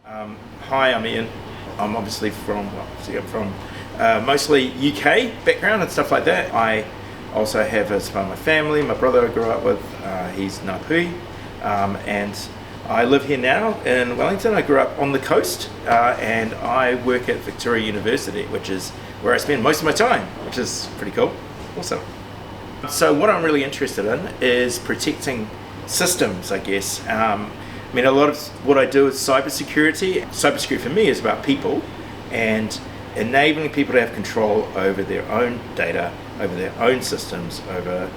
Hi, I'm Ian. I'm obviously from, mostly UK background and stuff like that. I also have as part of my family, my brother I grew up with, he's Ngāpuhi, and I live here now in Wellington. I grew up on the coast, and I work at Victoria University, which is where I spend most of my time, which is pretty cool. Awesome. So what I'm really interested in is protecting systems, I guess. I mean, a lot of what I do is cybersecurity. Cybersecurity for me is about people and enabling people to have control over their own data, over their own systems, over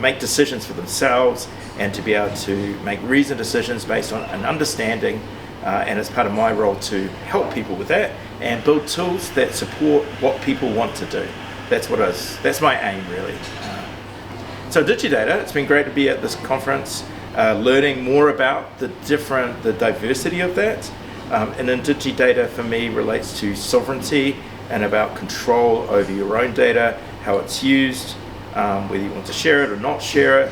make decisions for themselves, and to be able to make reasoned decisions based on an understanding, and as part of my role to help people with that and build tools that support what people want to do. That's my aim, really. So Indigidata, it's been great to be at this conference, learning more about the diversity of that. And Indigidata for me relates to sovereignty and about control over your own data, how it's used, whether you want to share it or not share it,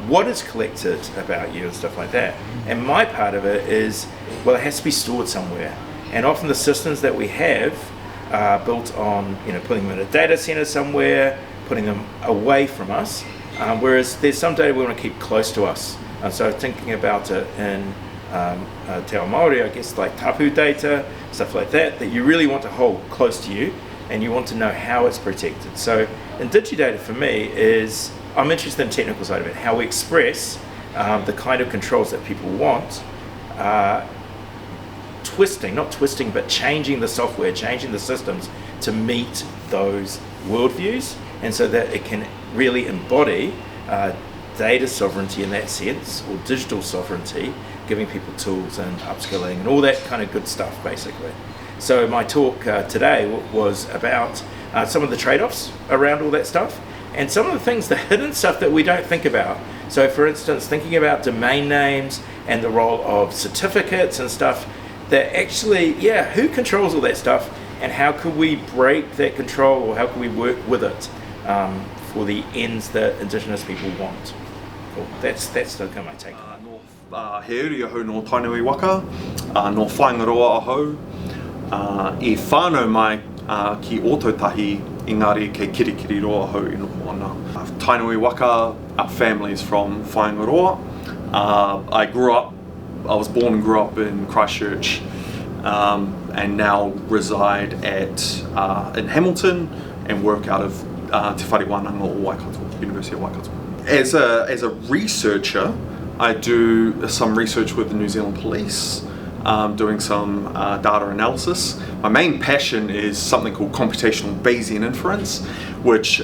what is collected about you and stuff like that. And my part of it is, well, it has to be stored somewhere. And often the systems that we have are built on, putting them in a data center somewhere, putting them away from us, whereas there's some data we want to keep close to us. And so thinking about it in Te Ao Māori, I guess, like tapu data, stuff like that you really want to hold close to you and you want to know how it's protected. So Indigidata for me is, I'm interested in the technical side of it, how we express the kind of controls that people want, not twisting, but changing the software, changing the systems to meet those worldviews, and so that it can really embody data sovereignty in that sense, or digital sovereignty, giving people tools and upskilling and all that kind of good stuff, basically. So my talk today was about some of the trade-offs around all that stuff, and some of the things, the hidden stuff that we don't think about. So for instance, thinking about domain names and the role of certificates and stuff, that actually, who controls all that stuff, and how could we break that control, or how can we work with it for the ends that Indigenous people want? Cool. That's the kind of my take. He uri ahau no tainui waka, no whaingaroa ahau, I whānau mai ki ōtautahi, engari kei kirikiri roa ahau I noho ana. Tainui waka, our family is from Whaingaroa. I was born and grew up in Christchurch, and now reside in Hamilton and work out of Te Whare-Wānanga o Waikato, University of Waikato. As a researcher, I do some research with the New Zealand Police, doing some data analysis. My main passion is something called computational Bayesian inference, which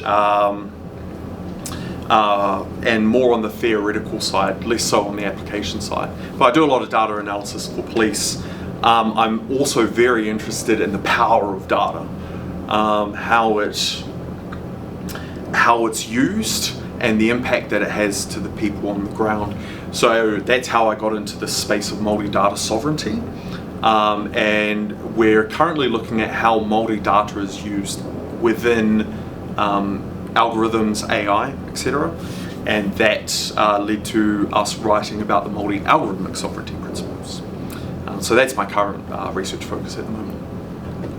and more on the theoretical side, less so on the application side. But I do a lot of data analysis for police. I'm also very interested in the power of data, how it's used and the impact that it has to the people on the ground. So that's how I got into the space of Māori data sovereignty. And we're currently looking at how Māori data is used within algorithms, AI, etc. And that led to us writing about the Māori algorithmic sovereignty principles. So that's my current research focus at the moment.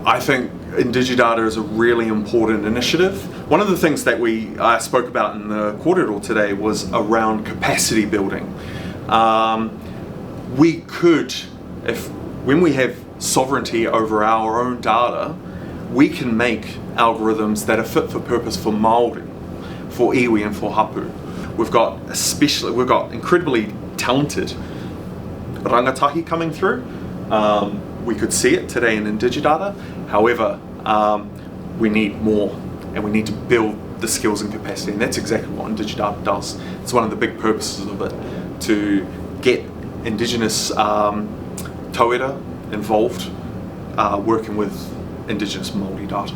I think Indigidata is a really important initiative. One of the things that we spoke about in the kōrero today was around capacity building. We could, when we have sovereignty over our own data, we can make algorithms that are fit for purpose for Māori, for iwi and for hapu. We've got incredibly talented rangatahi coming through. We could see it today in Indigidata. However, we need more, and we need to build the skills and capacity, and that's exactly what Indigidata does. It's one of the big purposes of it, to get Indigenous tauira involved, working with Indigenous Māori data.